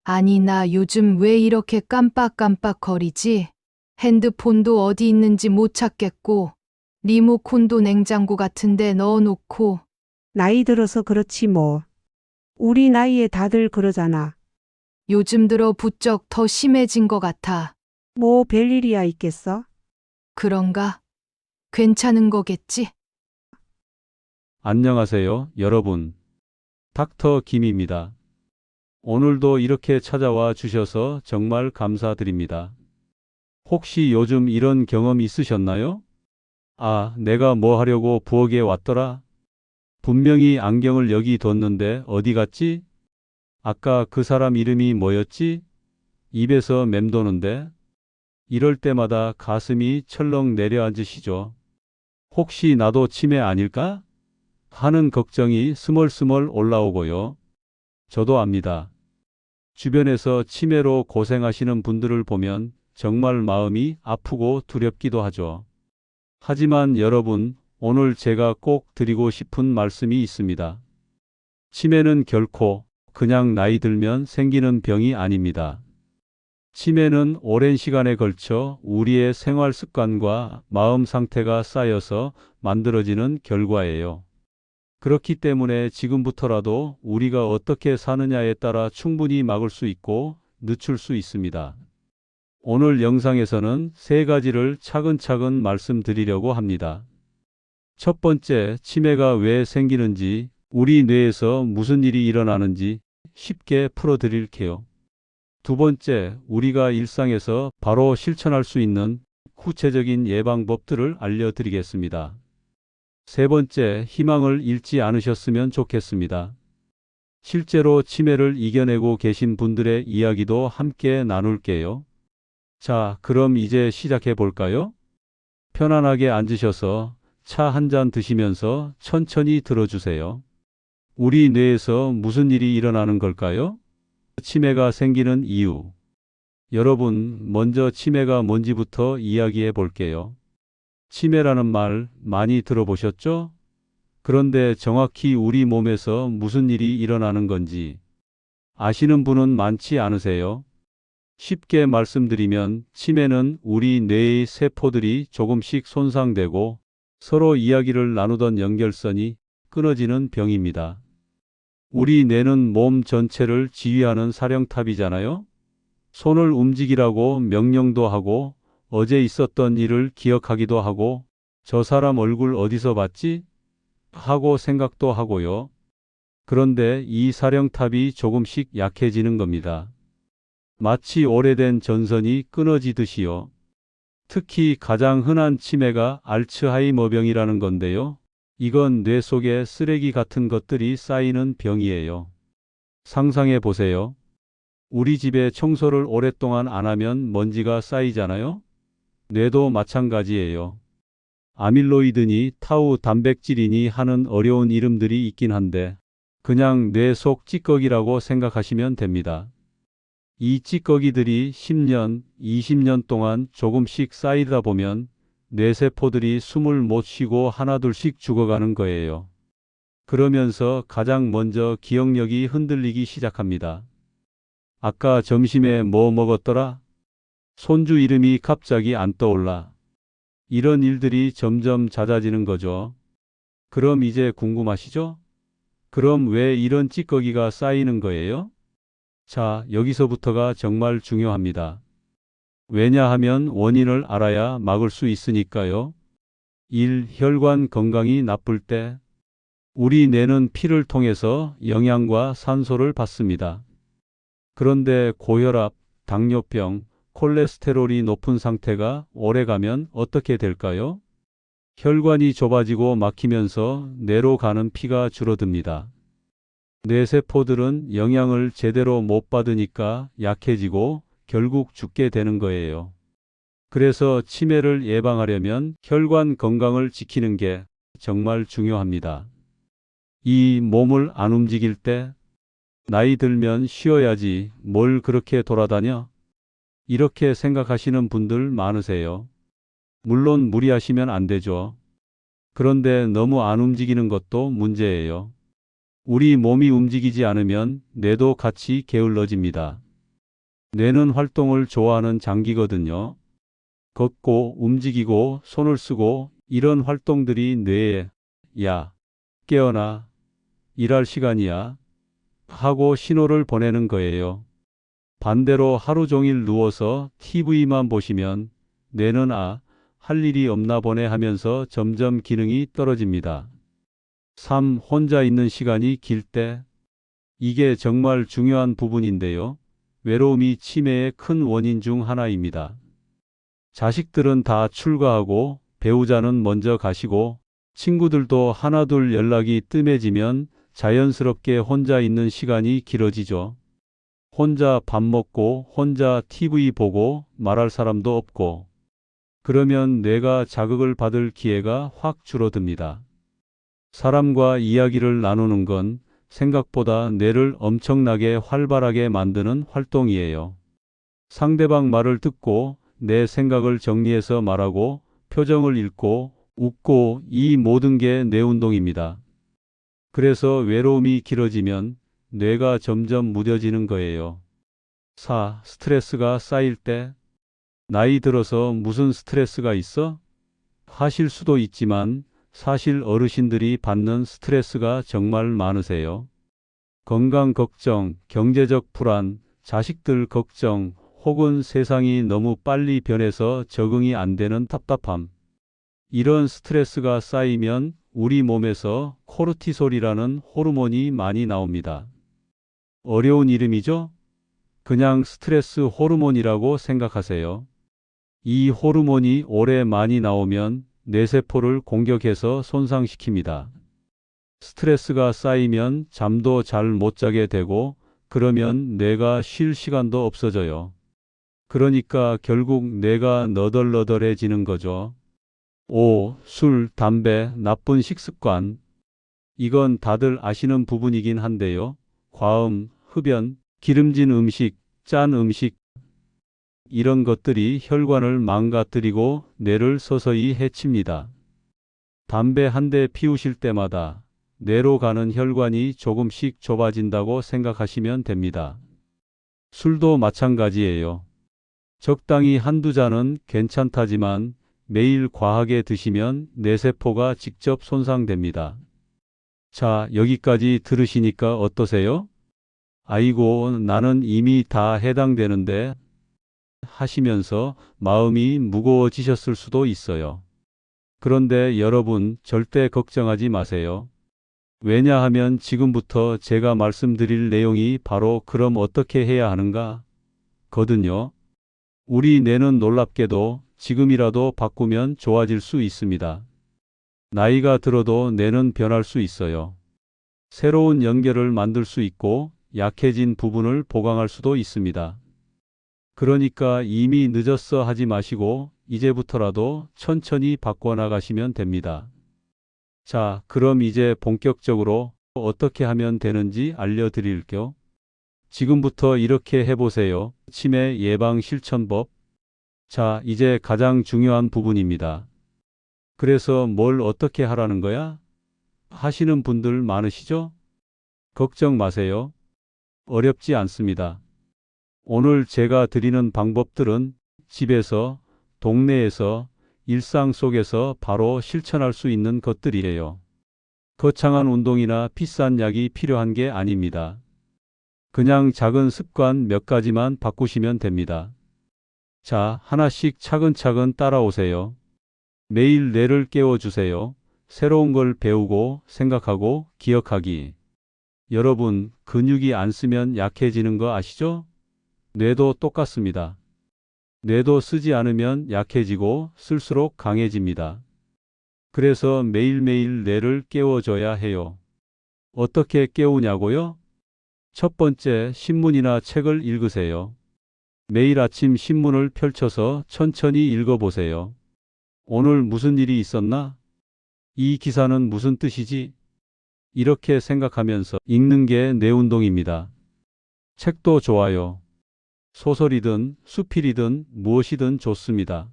아니, 나 요즘 왜 이렇게 깜빡깜빡거리지? 핸드폰도 어디 있는지 못 찾겠고, 리모컨도 냉장고 같은데 넣어놓고, 나이 들어서 그렇지 뭐. 우리 나이에 다들 그러잖아. 요즘 들어 부쩍 더 심해진 것 같아. 뭐 별일이야 있겠어? 그런가? 괜찮은 거겠지? 안녕하세요, 여러분. 닥터 김입니다. 오늘도 이렇게 찾아와 주셔서 정말 감사드립니다. 혹시 요즘 이런 경험 있으셨나요? 아, 내가 뭐 하려고 부엌에 왔더라? 분명히 안경을 여기 뒀는데 어디 갔지? 아까 그 사람 이름이 뭐였지? 입에서 맴도는데? 이럴 때마다 가슴이 철렁 내려앉으시죠. 혹시 나도 치매 아닐까? 하는 걱정이 스멀스멀 올라오고요. 저도 압니다. 주변에서 치매로 고생하시는 분들을 보면 정말 마음이 아프고 두렵기도 하죠. 하지만 여러분, 오늘 제가 꼭 드리고 싶은 말씀이 있습니다. 치매는 결코 그냥 나이 들면 생기는 병이 아닙니다. 치매는 오랜 시간에 걸쳐 우리의 생활 습관과 마음 상태가 쌓여서 만들어지는 결과예요. 그렇기 때문에 지금부터라도 우리가 어떻게 사느냐에 따라 충분히 막을 수 있고 늦출 수 있습니다. 오늘 영상에서는 세 가지를 차근차근 말씀드리려고 합니다. 첫 번째, 치매가 왜 생기는지, 우리 뇌에서 무슨 일이 일어나는지 쉽게 풀어드릴게요. 두 번째, 우리가 일상에서 바로 실천할 수 있는 구체적인 예방법들을 알려드리겠습니다. 세 번째, 희망을 잃지 않으셨으면 좋겠습니다. 실제로 치매를 이겨내고 계신 분들의 이야기도 함께 나눌게요. 자, 그럼 이제 시작해 볼까요? 편안하게 앉으셔서 차 한 잔 드시면서 천천히 들어주세요. 우리 뇌에서 무슨 일이 일어나는 걸까요? 치매가 생기는 이유. 여러분, 먼저 치매가 뭔지부터 이야기해 볼게요. 치매라는 말 많이 들어보셨죠? 그런데 정확히 우리 몸에서 무슨 일이 일어나는 건지 아시는 분은 많지 않으세요? 쉽게 말씀드리면 치매는 우리 뇌의 세포들이 조금씩 손상되고 서로 이야기를 나누던 연결선이 끊어지는 병입니다. 우리 뇌는 몸 전체를 지휘하는 사령탑이잖아요? 손을 움직이라고 명령도 하고 어제 있었던 일을 기억하기도 하고 저 사람 얼굴 어디서 봤지? 하고 생각도 하고요. 그런데 이 사령탑이 조금씩 약해지는 겁니다. 마치 오래된 전선이 끊어지듯이요. 특히 가장 흔한 치매가 알츠하이머병이라는 건데요. 이건 뇌 속에 쓰레기 같은 것들이 쌓이는 병이에요. 상상해 보세요. 우리 집에 청소를 오랫동안 안 하면 먼지가 쌓이잖아요? 뇌도 마찬가지예요. 아밀로이드니 타우 단백질이니 하는 어려운 이름들이 있긴 한데 그냥 뇌 속 찌꺼기라고 생각하시면 됩니다. 이 찌꺼기들이 10년, 20년 동안 조금씩 쌓이다 보면 뇌세포들이 숨을 못 쉬고 하나둘씩 죽어가는 거예요. 그러면서 가장 먼저 기억력이 흔들리기 시작합니다. 아까 점심에 뭐 먹었더라? 손주 이름이 갑자기 안 떠올라. 이런 일들이 점점 잦아지는 거죠. 그럼 이제 궁금하시죠? 그럼 왜 이런 찌꺼기가 쌓이는 거예요? 자, 여기서부터가 정말 중요합니다. 왜냐하면 원인을 알아야 막을 수 있으니까요. 1. 혈관 건강이 나쁠 때 우리 뇌는 피를 통해서 영양과 산소를 받습니다. 그런데 고혈압, 당뇨병, 콜레스테롤이 높은 상태가 오래가면 어떻게 될까요? 혈관이 좁아지고 막히면서 뇌로 가는 피가 줄어듭니다. 뇌세포들은 영양을 제대로 못 받으니까 약해지고 결국 죽게 되는 거예요. 그래서 치매를 예방하려면 혈관 건강을 지키는 게 정말 중요합니다. 이 몸을 안 움직일 때 나이 들면 쉬어야지 뭘 그렇게 돌아다녀? 이렇게 생각하시는 분들 많으세요. 물론 무리하시면 안 되죠. 그런데 너무 안 움직이는 것도 문제예요. 우리 몸이 움직이지 않으면 뇌도 같이 게을러집니다. 뇌는 활동을 좋아하는 장기거든요. 걷고 움직이고 손을 쓰고 이런 활동들이 뇌에 야, 깨어나, 일할 시간이야 하고 신호를 보내는 거예요. 반대로 하루 종일 누워서 TV만 보시면 뇌는 할 일이 없나 보네 하면서 점점 기능이 떨어집니다. 3. 혼자 있는 시간이 길 때. 이게 정말 중요한 부분인데요. 외로움이 치매의 큰 원인 중 하나입니다. 자식들은 다 출가하고 배우자는 먼저 가시고 친구들도 하나둘 연락이 뜸해지면 자연스럽게 혼자 있는 시간이 길어지죠. 혼자 밥 먹고 혼자 TV 보고 말할 사람도 없고 그러면 뇌가 자극을 받을 기회가 확 줄어듭니다. 사람과 이야기를 나누는 건 생각보다 뇌를 엄청나게 활발하게 만드는 활동이에요. 상대방 말을 듣고 내 생각을 정리해서 말하고 표정을 읽고 웃고 이 모든 게 뇌 운동입니다. 그래서 외로움이 길어지면 뇌가 점점 무뎌지는 거예요. 4. 스트레스가 쌓일 때. 나이 들어서 무슨 스트레스가 있어? 하실 수도 있지만 사실 어르신들이 받는 스트레스가 정말 많으세요. 건강 걱정, 경제적 불안, 자식들 걱정, 혹은 세상이 너무 빨리 변해서 적응이 안 되는 답답함. 이런 스트레스가 쌓이면 우리 몸에서 코르티솔이라는 호르몬이 많이 나옵니다. 어려운 이름이죠? 그냥 스트레스 호르몬이라고 생각하세요. 이 호르몬이 오래 많이 나오면 뇌세포를 공격해서 손상시킵니다. 스트레스가 쌓이면 잠도 잘 못 자게 되고 그러면 뇌가 쉴 시간도 없어져요. 그러니까 결국 뇌가 너덜너덜해지는 거죠. 5. 술, 담배, 나쁜 식습관. 이건 다들 아시는 부분이긴 한데요. 과음, 흡연, 기름진 음식, 짠 음식 이런 것들이 혈관을 망가뜨리고 뇌를 서서히 해칩니다. 담배 한 대 피우실 때마다 뇌로 가는 혈관이 조금씩 좁아진다고 생각하시면 됩니다. 술도 마찬가지예요. 적당히 한두 잔은 괜찮다지만 매일 과하게 드시면 뇌세포가 직접 손상됩니다. 자, 여기까지 들으시니까 어떠세요? 아이고, 나는 이미 다 해당되는데 하시면서 마음이 무거워지셨을 수도 있어요. 그런데 여러분 절대 걱정하지 마세요. 왜냐하면 지금부터 제가 말씀드릴 내용이 바로 그럼 어떻게 해야 하는가? 거든요. 우리 뇌는 놀랍게도 지금이라도 바꾸면 좋아질 수 있습니다. 나이가 들어도 뇌는 변할 수 있어요. 새로운 연결을 만들 수 있고 약해진 부분을 보강할 수도 있습니다. 그러니까 이미 늦었어 하지 마시고 이제부터라도 천천히 바꿔나가시면 됩니다. 자, 그럼 이제 본격적으로 어떻게 하면 되는지 알려드릴게요. 지금부터 이렇게 해보세요. 치매 예방 실천법. 자, 이제 가장 중요한 부분입니다. 그래서 뭘 어떻게 하라는 거야? 하시는 분들 많으시죠? 걱정 마세요. 어렵지 않습니다. 오늘 제가 드리는 방법들은 집에서, 동네에서, 일상 속에서 바로 실천할 수 있는 것들이에요. 거창한 운동이나 비싼 약이 필요한 게 아닙니다. 그냥 작은 습관 몇 가지만 바꾸시면 됩니다. 자, 하나씩 차근차근 따라오세요. 매일 뇌를 깨워주세요. 새로운 걸 배우고 생각하고 기억하기. 여러분, 근육이 안 쓰면 약해지는 거 아시죠? 뇌도 똑같습니다. 뇌도 쓰지 않으면 약해지고 쓸수록 강해집니다. 그래서 매일매일 뇌를 깨워줘야 해요. 어떻게 깨우냐고요? 첫 번째, 신문이나 책을 읽으세요. 매일 아침 신문을 펼쳐서 천천히 읽어보세요. 오늘 무슨 일이 있었나? 이 기사는 무슨 뜻이지? 이렇게 생각하면서 읽는 게 뇌 운동입니다. 책도 좋아요. 소설이든 수필이든 무엇이든 좋습니다.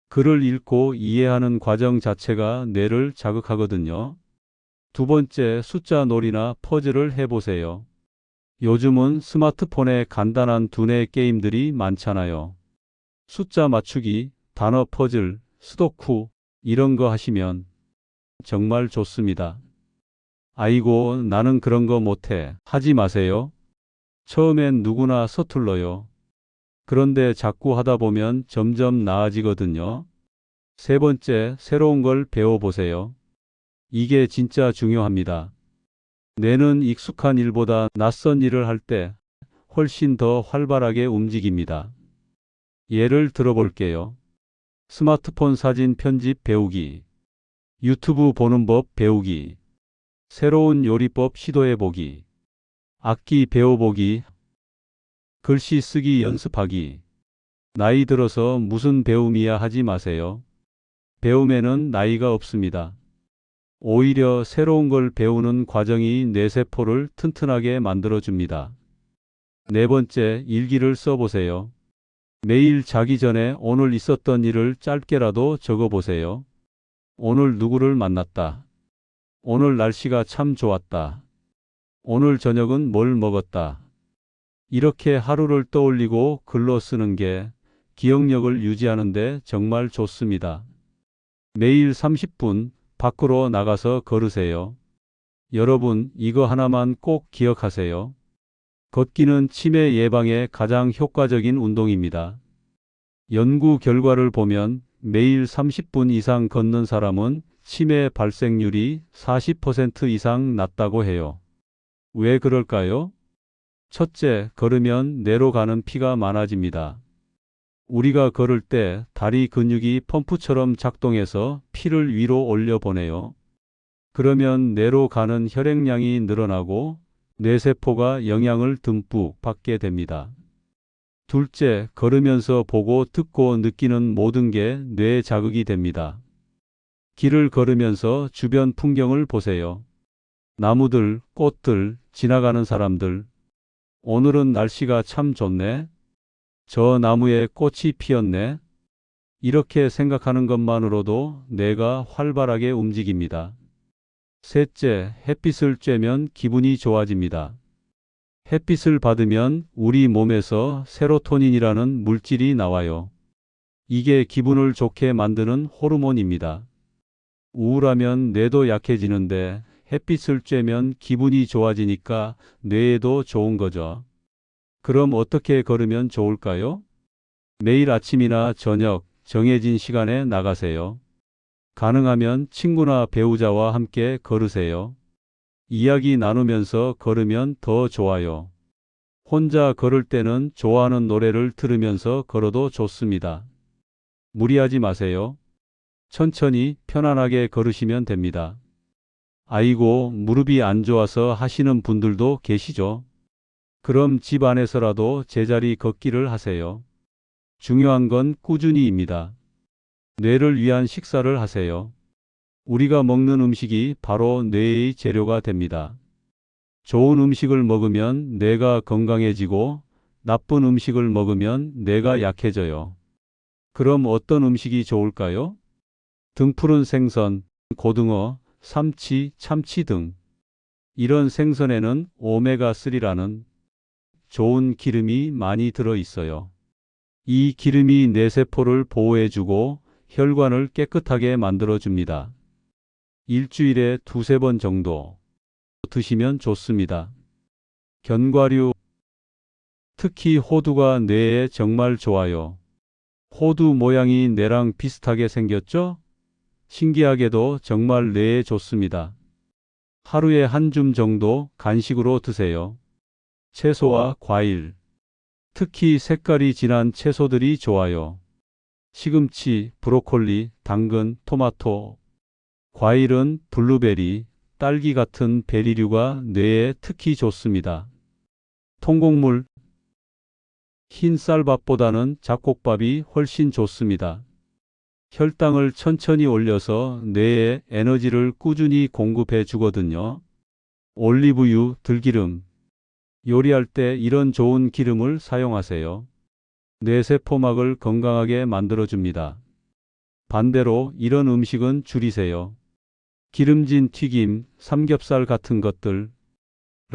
글을 읽고 이해하는 과정 자체가 뇌를 자극하거든요. 두 번째, 숫자 놀이나 퍼즐을 해보세요. 요즘은 스마트폰에 간단한 두뇌 게임들이 많잖아요. 숫자 맞추기, 단어 퍼즐, 스도쿠 이런 거 하시면 정말 좋습니다. 아이고, 나는 그런 거 못해. 하지 마세요. 처음엔 누구나 서툴러요. 그런데 자꾸 하다 보면 점점 나아지거든요. 세 번째, 새로운 걸 배워보세요. 이게 진짜 중요합니다. 뇌는 익숙한 일보다 낯선 일을 할 때 훨씬 더 활발하게 움직입니다. 예를 들어볼게요. 스마트폰 사진 편집 배우기, 유튜브 보는 법 배우기, 새로운 요리법 시도해보기, 악기 배워보기, 글씨 쓰기 연습하기. 나이 들어서 무슨 배움이야 하지 마세요. 배움에는 나이가 없습니다. 오히려 새로운 걸 배우는 과정이 뇌세포를 튼튼하게 만들어줍니다. 네 번째, 일기를 써보세요. 매일 자기 전에 오늘 있었던 일을 짧게라도 적어보세요. 오늘 누구를 만났다. 오늘 날씨가 참 좋았다. 오늘 저녁은 뭘 먹었다. 이렇게 하루를 떠올리고 글로 쓰는 게 기억력을 유지하는 데 정말 좋습니다. 매일 30분 밖으로 나가서 걸으세요. 여러분, 이거 하나만 꼭 기억하세요. 걷기는 치매 예방에 가장 효과적인 운동입니다. 연구 결과를 보면 매일 30분 이상 걷는 사람은 치매 발생률이 40% 이상 낮다고 해요. 왜 그럴까요? 첫째, 걸으면 뇌로 가는 피가 많아집니다. 우리가 걸을 때 다리 근육이 펌프처럼 작동해서 피를 위로 올려보내요. 그러면 뇌로 가는 혈액량이 늘어나고 뇌세포가 영양을 듬뿍 받게 됩니다. 둘째, 걸으면서 보고 듣고 느끼는 모든 게 뇌에 자극이 됩니다. 길을 걸으면서 주변 풍경을 보세요. 나무들, 꽃들, 지나가는 사람들. 오늘은 날씨가 참 좋네. 저 나무에 꽃이 피었네. 이렇게 생각하는 것만으로도 뇌가 활발하게 움직입니다. 셋째, 햇빛을 쬐면 기분이 좋아집니다. 햇빛을 받으면 우리 몸에서 세로토닌이라는 물질이 나와요. 이게 기분을 좋게 만드는 호르몬입니다. 우울하면 뇌도 약해지는데 햇빛을 쬐면 기분이 좋아지니까 뇌에도 좋은 거죠. 그럼 어떻게 걸으면 좋을까요? 매일 아침이나 저녁 정해진 시간에 나가세요. 가능하면 친구나 배우자와 함께 걸으세요. 이야기 나누면서 걸으면 더 좋아요. 혼자 걸을 때는 좋아하는 노래를 들으면서 걸어도 좋습니다. 무리하지 마세요. 천천히 편안하게 걸으시면 됩니다. 아이고, 무릎이 안 좋아서 하시는 분들도 계시죠? 그럼 집 안에서라도 제자리 걷기를 하세요. 중요한 건 꾸준히입니다. 뇌를 위한 식사를 하세요. 우리가 먹는 음식이 바로 뇌의 재료가 됩니다. 좋은 음식을 먹으면 뇌가 건강해지고 나쁜 음식을 먹으면 뇌가 약해져요. 그럼 어떤 음식이 좋을까요? 등푸른 생선, 고등어, 삼치, 참치 등. 이런 생선에는 오메가3라는 좋은 기름이 많이 들어 있어요. 이 기름이 뇌세포를 보호해주고 혈관을 깨끗하게 만들어줍니다. 일주일에 2~3번 정도 드시면 좋습니다. 견과류, 특히 호두가 뇌에 정말 좋아요. 호두 모양이 뇌랑 비슷하게 생겼죠? 신기하게도 정말 뇌에 좋습니다. 하루에 한 줌 정도 간식으로 드세요. 채소와 과일, 특히 색깔이 진한 채소들이 좋아요. 시금치, 브로콜리, 당근, 토마토. 과일은 블루베리, 딸기 같은 베리류가 뇌에 특히 좋습니다. 통곡물, 흰 쌀밥보다는 잡곡밥이 훨씬 좋습니다. 혈당을 천천히 올려서 뇌에 에너지를 꾸준히 공급해 주거든요. 올리브유, 들기름. 요리할 때 이런 좋은 기름을 사용하세요. 뇌세포막을 건강하게 만들어줍니다. 반대로 이런 음식은 줄이세요. 기름진 튀김, 삼겹살 같은 것들.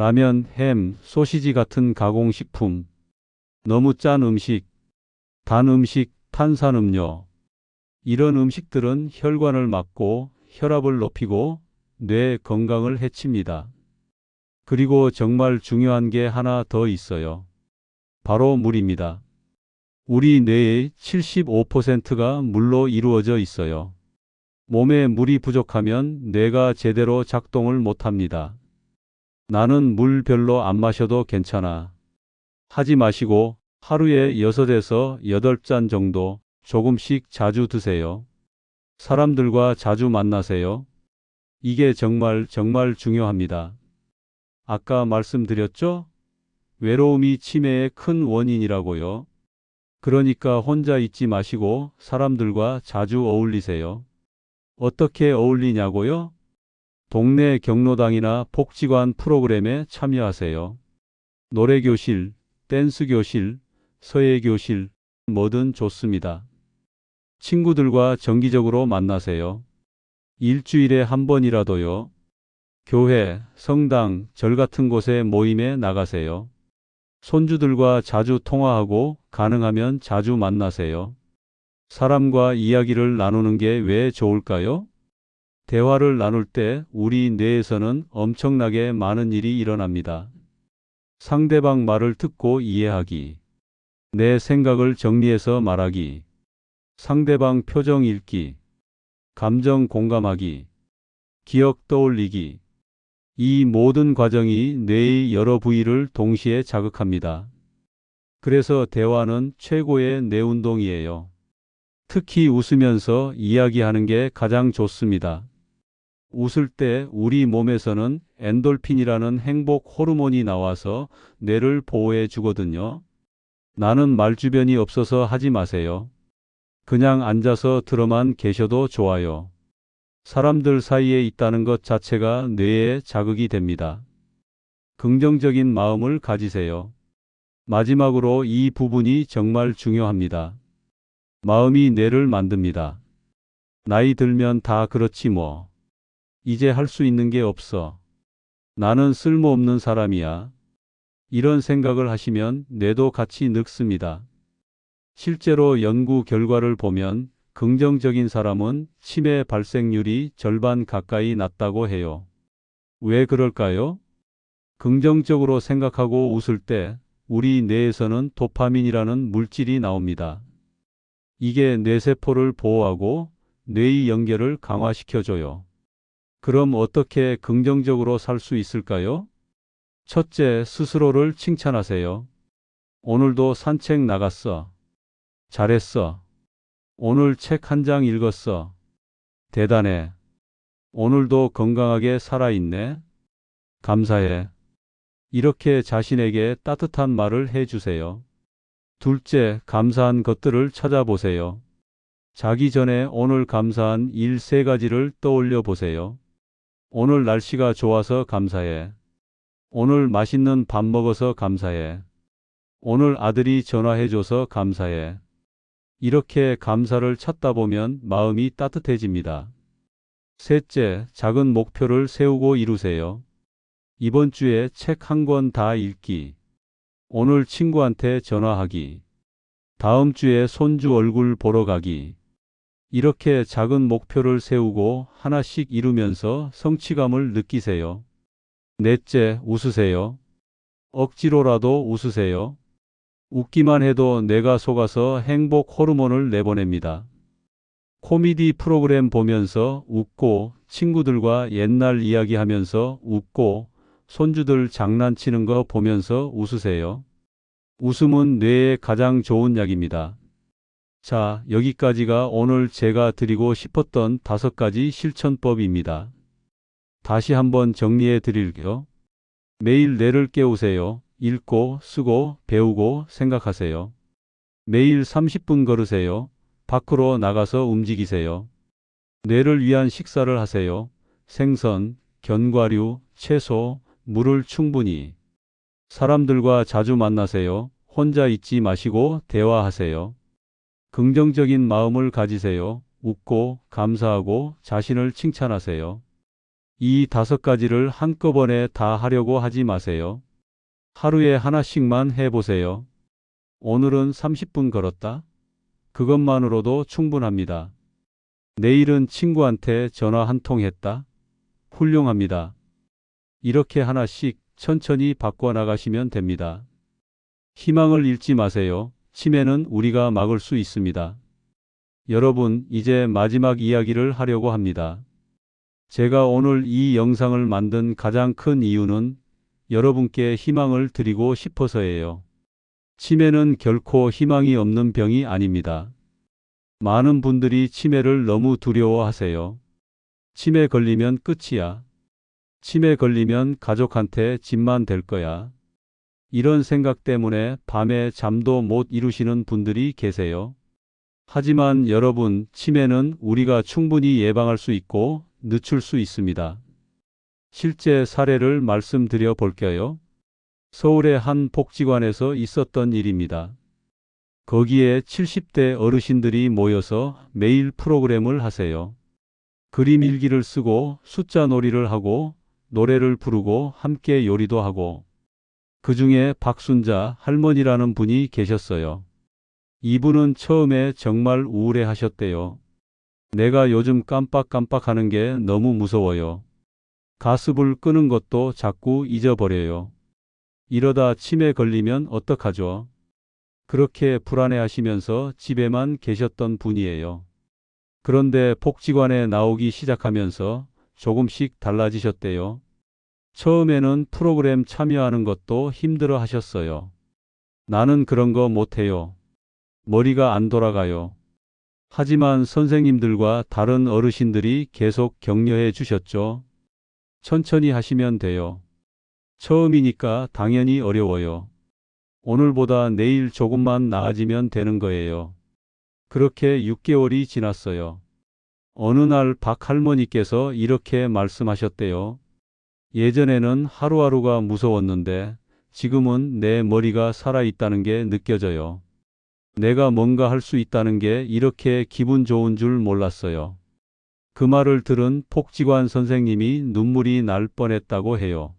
라면, 햄, 소시지 같은 가공식품, 너무 짠 음식, 단 음식, 탄산음료. 이런 음식들은 혈관을 막고 혈압을 높이고 뇌 건강을 해칩니다. 그리고 정말 중요한 게 하나 더 있어요. 바로 물입니다. 우리 뇌의 75%가 물로 이루어져 있어요. 몸에 물이 부족하면 뇌가 제대로 작동을 못합니다. 나는 물 별로 안 마셔도 괜찮아. 하지 마시고 하루에 6에서 8잔 정도 조금씩 자주 드세요. 사람들과 자주 만나세요. 이게 정말 중요합니다. 아까 말씀드렸죠? 외로움이 치매의 큰 원인이라고요. 그러니까 혼자 있지 마시고 사람들과 자주 어울리세요. 어떻게 어울리냐고요? 동네 경로당이나 복지관 프로그램에 참여하세요. 노래교실, 댄스교실, 서예교실, 뭐든 좋습니다. 친구들과 정기적으로 만나세요. 일주일에 한 번이라도요. 교회, 성당, 절 같은 곳에 모임에 나가세요. 손주들과 자주 통화하고 가능하면 자주 만나세요. 사람과 이야기를 나누는 게 왜 좋을까요? 대화를 나눌 때 우리 뇌에서는 엄청나게 많은 일이 일어납니다. 상대방 말을 듣고 이해하기, 내 생각을 정리해서 말하기, 상대방 표정 읽기, 감정 공감하기, 기억 떠올리기. 이 모든 과정이 뇌의 여러 부위를 동시에 자극합니다. 그래서 대화는 최고의 뇌 운동이에요. 특히 웃으면서 이야기하는 게 가장 좋습니다. 웃을 때 우리 몸에서는 엔돌핀이라는 행복 호르몬이 나와서 뇌를 보호해 주거든요. 나는 말주변이 없어서 하지 마세요. 그냥 앉아서 들어만 계셔도 좋아요. 사람들 사이에 있다는 것 자체가 뇌에 자극이 됩니다. 긍정적인 마음을 가지세요. 마지막으로 이 부분이 정말 중요합니다. 마음이 뇌를 만듭니다. 나이 들면 다 그렇지 뭐. 이제 할 수 있는 게 없어. 나는 쓸모없는 사람이야. 이런 생각을 하시면 뇌도 같이 늙습니다. 실제로 연구 결과를 보면 긍정적인 사람은 치매 발생률이 절반 가까이 낮다고 해요. 왜 그럴까요? 긍정적으로 생각하고 웃을 때 우리 뇌에서는 도파민이라는 물질이 나옵니다. 이게 뇌세포를 보호하고 뇌의 연결을 강화시켜줘요. 그럼 어떻게 긍정적으로 살 수 있을까요? 첫째, 스스로를 칭찬하세요. 오늘도 산책 나갔어. 잘했어. 오늘 책 한 장 읽었어. 대단해. 오늘도 건강하게 살아있네. 감사해. 이렇게 자신에게 따뜻한 말을 해주세요. 둘째, 감사한 것들을 찾아보세요. 자기 전에 오늘 감사한 일 3가지를 떠올려 보세요. 오늘 날씨가 좋아서 감사해. 오늘 맛있는 밥 먹어서 감사해. 오늘 아들이 전화해줘서 감사해. 이렇게 감사를 찾다 보면 마음이 따뜻해집니다. 셋째, 작은 목표를 세우고 이루세요. 이번 주에 책 한 권 다 읽기. 오늘 친구한테 전화하기. 다음 주에 손주 얼굴 보러 가기. 이렇게 작은 목표를 세우고 하나씩 이루면서 성취감을 느끼세요. 넷째, 웃으세요. 억지로라도 웃으세요. 웃기만 해도 뇌가 속아서 행복 호르몬을 내보냅니다. 코미디 프로그램 보면서 웃고, 친구들과 옛날 이야기하면서 웃고, 손주들 장난치는 거 보면서 웃으세요. 웃음은 뇌에 가장 좋은 약입니다. 자, 여기까지가 오늘 제가 드리고 싶었던 5가지 실천법입니다. 다시 한번 정리해 드릴게요. 매일 뇌를 깨우세요. 읽고, 쓰고, 배우고, 생각하세요. 매일 30분 걸으세요. 밖으로 나가서 움직이세요. 뇌를 위한 식사를 하세요. 생선, 견과류, 채소, 물을 충분히. 사람들과 자주 만나세요. 혼자 있지 마시고 대화하세요. 긍정적인 마음을 가지세요. 웃고, 감사하고, 자신을 칭찬하세요. 이 5가지를 한꺼번에 다 하려고 하지 마세요. 하루에 하나씩만 해보세요. 오늘은 30분 걸었다. 그것만으로도 충분합니다. 내일은 친구한테 전화 한 통 했다. 훌륭합니다. 이렇게 하나씩 천천히 바꿔 나가시면 됩니다. 희망을 잃지 마세요. 치매는 우리가 막을 수 있습니다. 여러분, 이제 마지막 이야기를 하려고 합니다. 제가 오늘 이 영상을 만든 가장 큰 이유는 여러분께 희망을 드리고 싶어서예요. 치매는 결코 희망이 없는 병이 아닙니다. 많은 분들이 치매를 너무 두려워하세요. 치매 걸리면 끝이야. 치매 걸리면 가족한테 짐만 될 거야. 이런 생각 때문에 밤에 잠도 못 이루시는 분들이 계세요. 하지만 여러분, 치매는 우리가 충분히 예방할 수 있고 늦출 수 있습니다. 실제 사례를 말씀드려 볼게요. 서울의 한 복지관에서 있었던 일입니다. 거기에 70대 어르신들이 모여서 매일 프로그램을 하세요. 그림 일기를 쓰고 숫자 놀이를 하고 노래를 부르고 함께 요리도 하고, 그 중에 박순자 할머니라는 분이 계셨어요. 이분은 처음에 정말 우울해 하셨대요. 내가 요즘 깜빡깜빡하는 게 너무 무서워요. 가습을 끄는 것도 자꾸 잊어버려요. 이러다 치매 걸리면 어떡하죠? 그렇게 불안해하시면서 집에만 계셨던 분이에요. 그런데 복지관에 나오기 시작하면서 조금씩 달라지셨대요. 처음에는 프로그램 참여하는 것도 힘들어 하셨어요. 나는 그런 거 못해요. 머리가 안 돌아가요. 하지만 선생님들과 다른 어르신들이 계속 격려해 주셨죠. 천천히 하시면 돼요. 처음이니까 당연히 어려워요. 오늘보다 내일 조금만 나아지면 되는 거예요. 그렇게 6개월이 지났어요. 어느 날 박 할머니께서 이렇게 말씀하셨대요. 예전에는 하루하루가 무서웠는데 지금은 내 머리가 살아있다는 게 느껴져요. 내가 뭔가 할 수 있다는 게 이렇게 기분 좋은 줄 몰랐어요. 그 말을 들은 복지관 선생님이 눈물이 날 뻔했다고 해요.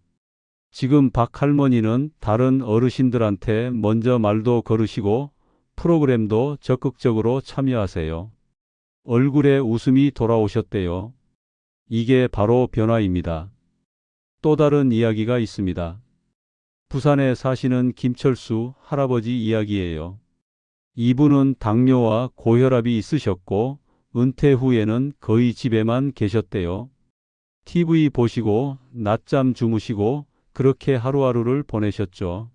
지금 박 할머니는 다른 어르신들한테 먼저 말도 걸으시고 프로그램도 적극적으로 참여하세요. 얼굴에 웃음이 돌아오셨대요. 이게 바로 변화입니다. 또 다른 이야기가 있습니다. 부산에 사시는 김철수 할아버지 이야기예요. 이분은 당뇨와 고혈압이 있으셨고 은퇴 후에는 거의 집에만 계셨대요. TV 보시고 낮잠 주무시고 그렇게 하루하루를 보내셨죠.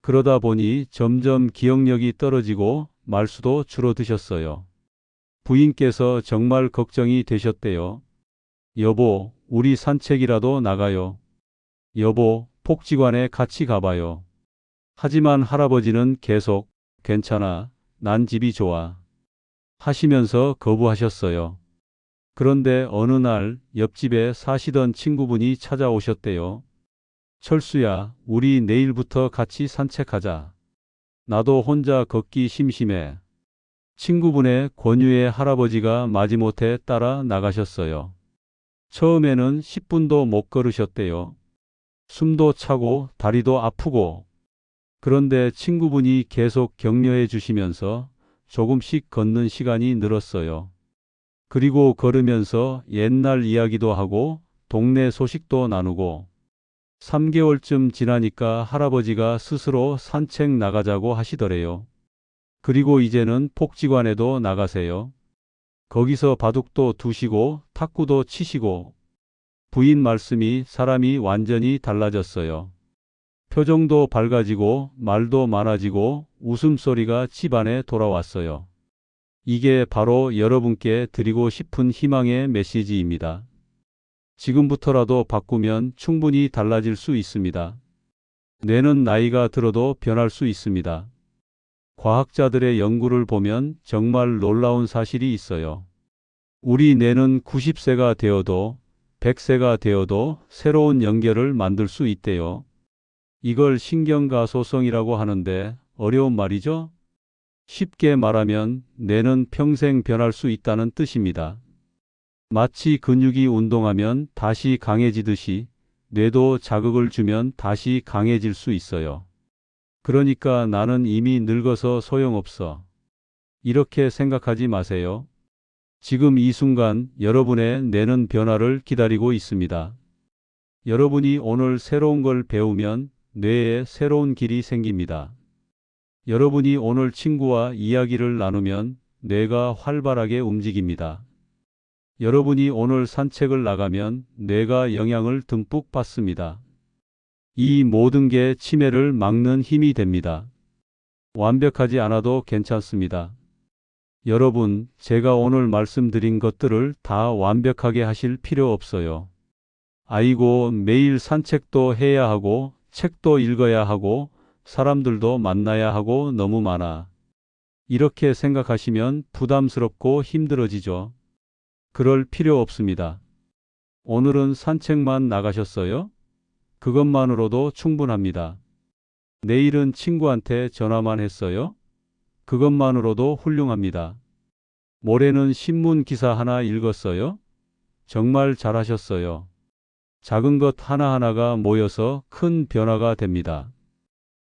그러다 보니 점점 기억력이 떨어지고 말수도 줄어드셨어요. 부인께서 정말 걱정이 되셨대요. 여보, 우리 산책이라도 나가요. 여보, 복지관에 같이 가봐요. 하지만 할아버지는 계속 괜찮아, 난 집이 좋아 하시면서 거부하셨어요. 그런데 어느 날 옆집에 사시던 친구분이 찾아오셨대요. 철수야, 우리 내일부터 같이 산책하자. 나도 혼자 걷기 심심해. 친구분의 권유에 할아버지가 마지못해 따라 나가셨어요. 처음에는 10분도 못 걸으셨대요. 숨도 차고 다리도 아프고. 그런데 친구분이 계속 격려해 주시면서 조금씩 걷는 시간이 늘었어요. 그리고 걸으면서 옛날 이야기도 하고 동네 소식도 나누고 3개월쯤 지나니까 할아버지가 스스로 산책 나가자고 하시더래요. 그리고 이제는 복지관에도 나가세요. 거기서 바둑도 두시고 탁구도 치시고. 부인 말씀이 사람이 완전히 달라졌어요. 표정도 밝아지고 말도 많아지고 웃음소리가 집안에 돌아왔어요. 이게 바로 여러분께 드리고 싶은 희망의 메시지입니다. 지금부터라도 바꾸면 충분히 달라질 수 있습니다. 뇌는 나이가 들어도 변할 수 있습니다. 과학자들의 연구를 보면 정말 놀라운 사실이 있어요. 우리 뇌는 90세가 되어도 100세가 되어도 새로운 연결을 만들 수 있대요. 이걸 신경가소성이라고 하는데 어려운 말이죠? 쉽게 말하면 뇌는 평생 변할 수 있다는 뜻입니다. 마치 근육이 운동하면 다시 강해지듯이 뇌도 자극을 주면 다시 강해질 수 있어요. 그러니까 나는 이미 늙어서 소용없어. 이렇게 생각하지 마세요. 지금 이 순간 여러분의 뇌는 변화를 기다리고 있습니다. 여러분이 오늘 새로운 걸 배우면 뇌에 새로운 길이 생깁니다. 여러분이 오늘 친구와 이야기를 나누면 뇌가 활발하게 움직입니다. 여러분이 오늘 산책을 나가면 뇌가 영향을 듬뿍 받습니다. 이 모든 게 치매를 막는 힘이 됩니다. 완벽하지 않아도 괜찮습니다. 여러분, 제가 오늘 말씀드린 것들을 다 완벽하게 하실 필요 없어요. 아이고, 매일 산책도 해야 하고, 책도 읽어야 하고, 사람들도 만나야 하고 너무 많아. 이렇게 생각하시면 부담스럽고 힘들어지죠. 그럴 필요 없습니다. 오늘은 산책만 나가셨어요? 그것만으로도 충분합니다. 내일은 친구한테 전화만 했어요? 그것만으로도 훌륭합니다. 모레는 신문 기사 하나 읽었어요? 정말 잘하셨어요. 작은 것 하나하나가 모여서 큰 변화가 됩니다.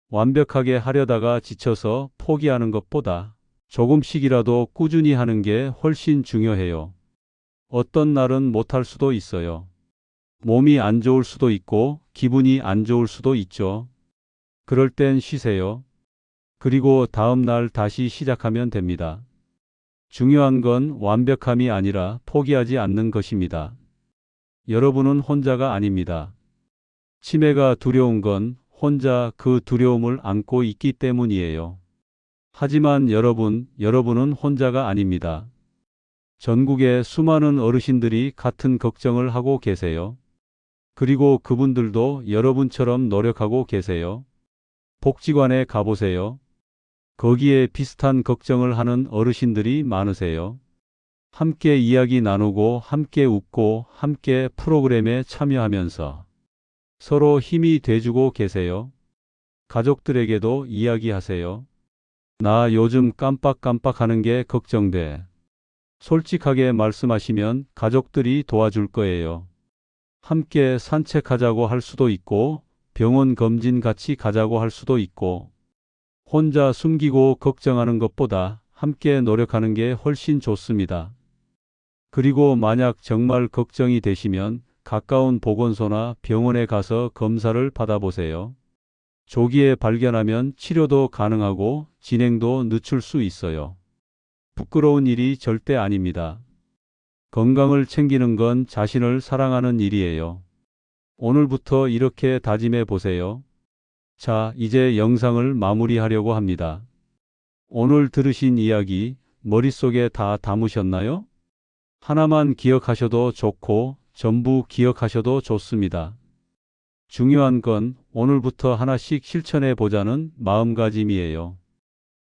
완벽하게 하려다가 지쳐서 포기하는 것보다 조금씩이라도 꾸준히 하는 게 훨씬 중요해요. 어떤 날은 못할 수도 있어요. 몸이 안 좋을 수도 있고 기분이 안 좋을 수도 있죠. 그럴 땐 쉬세요. 그리고 다음 날 다시 시작하면 됩니다. 중요한 건 완벽함이 아니라 포기하지 않는 것입니다. 여러분은 혼자가 아닙니다. 치매가 두려운 건 혼자 그 두려움을 안고 있기 때문이에요. 하지만 여러분은 혼자가 아닙니다. 전국의 수많은 어르신들이 같은 걱정을 하고 계세요. 그리고 그분들도 여러분처럼 노력하고 계세요. 복지관에 가보세요. 거기에 비슷한 걱정을 하는 어르신들이 많으세요. 함께 이야기 나누고 함께 웃고 함께 프로그램에 참여하면서 서로 힘이 돼주고 계세요. 가족들에게도 이야기하세요. 나 요즘 깜빡깜빡하는 게 걱정돼. 솔직하게 말씀하시면 가족들이 도와줄 거예요. 함께 산책하자고 할 수도 있고 병원 검진 같이 가자고 할 수도 있고 혼자 숨기고 걱정하는 것보다 함께 노력하는 게 훨씬 좋습니다. 그리고 만약 정말 걱정이 되시면 가까운 보건소나 병원에 가서 검사를 받아보세요. 조기에 발견하면 치료도 가능하고 진행도 늦출 수 있어요. 부끄러운 일이 절대 아닙니다. 건강을 챙기는 건 자신을 사랑하는 일이에요. 오늘부터 이렇게 다짐해 보세요. 자, 이제 영상을 마무리하려고 합니다. 오늘 들으신 이야기 머릿속에 다 담으셨나요? 하나만 기억하셔도 좋고 전부 기억하셔도 좋습니다. 중요한 건 오늘부터 하나씩 실천해 보자는 마음가짐이에요.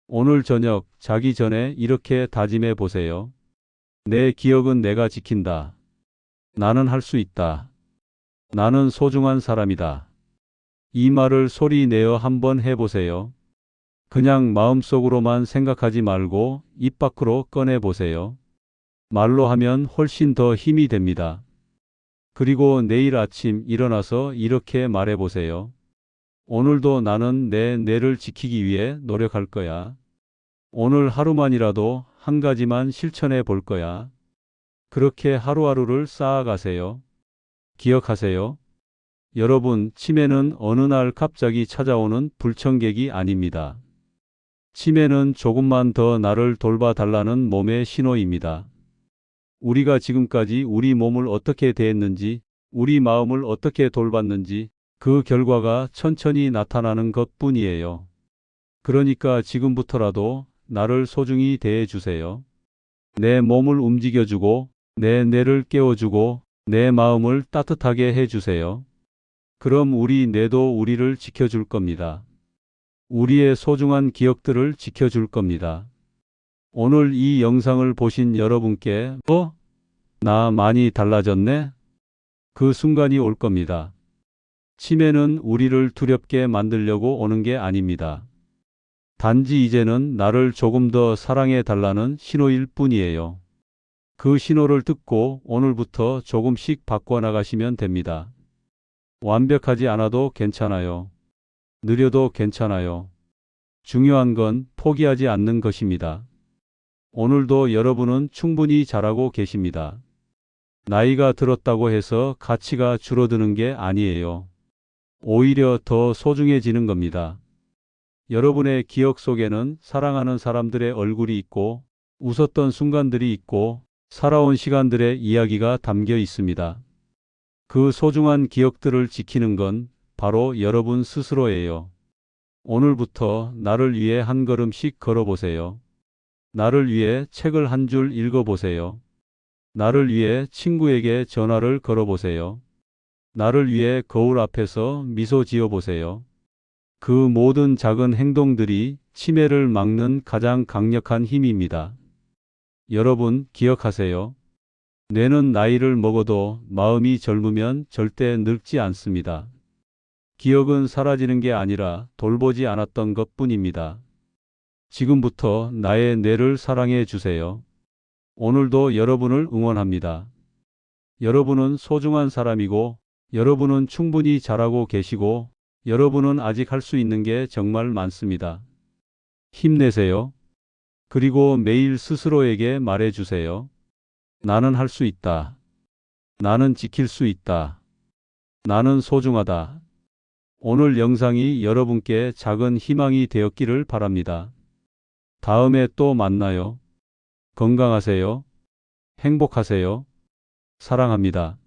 오늘 저녁 자기 전에 이렇게 다짐해 보세요. 내 기억은 내가 지킨다. 나는 할 수 있다. 나는 소중한 사람이다. 이 말을 소리 내어 한번 해보세요. 그냥 마음속으로만 생각하지 말고 입 밖으로 꺼내 보세요. 말로 하면 훨씬 더 힘이 됩니다. 그리고 내일 아침 일어나서 이렇게 말해 보세요. 오늘도 나는 내 뇌를 지키기 위해 노력할 거야. 오늘 하루만이라도 한 가지만 실천해 볼 거야. 그렇게 하루하루를 쌓아가세요. 기억하세요. 여러분, 치매는 어느 날 갑자기 찾아오는 불청객이 아닙니다. 치매는 조금만 더 나를 돌봐달라는 몸의 신호입니다. 우리가 지금까지 우리 몸을 어떻게 대했는지, 우리 마음을 어떻게 돌봤는지 그 결과가 천천히 나타나는 것뿐이에요. 그러니까 지금부터라도 나를 소중히 대해주세요. 내 몸을 움직여주고 내 뇌를 깨워주고 내 마음을 따뜻하게 해주세요. 그럼 우리 뇌도 우리를 지켜줄 겁니다. 우리의 소중한 기억들을 지켜줄 겁니다. 오늘 이 영상을 보신 여러분께 나 많이 달라졌네? 그 순간이 올 겁니다. 치매는 우리를 두렵게 만들려고 오는 게 아닙니다. 단지 이제는 나를 조금 더 사랑해 달라는 신호일 뿐이에요. 그 신호를 듣고 오늘부터 조금씩 바꿔나가시면 됩니다. 완벽하지 않아도 괜찮아요. 느려도 괜찮아요. 중요한 건 포기하지 않는 것입니다. 오늘도 여러분은 충분히 잘하고 계십니다. 나이가 들었다고 해서 가치가 줄어드는 게 아니에요. 오히려 더 소중해지는 겁니다. 여러분의 기억 속에는 사랑하는 사람들의 얼굴이 있고, 웃었던 순간들이 있고, 살아온 시간들의 이야기가 담겨 있습니다. 그 소중한 기억들을 지키는 건 바로 여러분 스스로예요. 오늘부터 나를 위해 한 걸음씩 걸어보세요. 나를 위해 책을 한 줄 읽어보세요. 나를 위해 친구에게 전화를 걸어보세요. 나를 위해 거울 앞에서 미소 지어보세요. 그 모든 작은 행동들이 치매를 막는 가장 강력한 힘입니다. 여러분 기억하세요. 뇌는 나이를 먹어도 마음이 젊으면 절대 늙지 않습니다. 기억은 사라지는 게 아니라 돌보지 않았던 것뿐입니다. 지금부터 나의 뇌를 사랑해 주세요. 오늘도 여러분을 응원합니다. 여러분은 소중한 사람이고, 여러분은 충분히 잘하고 계시고, 여러분은 아직 할 수 있는 게 정말 많습니다. 힘내세요. 그리고 매일 스스로에게 말해 주세요. 나는 할 수 있다. 나는 지킬 수 있다. 나는 소중하다. 오늘 영상이 여러분께 작은 희망이 되었기를 바랍니다. 다음에 또 만나요. 건강하세요. 행복하세요. 사랑합니다.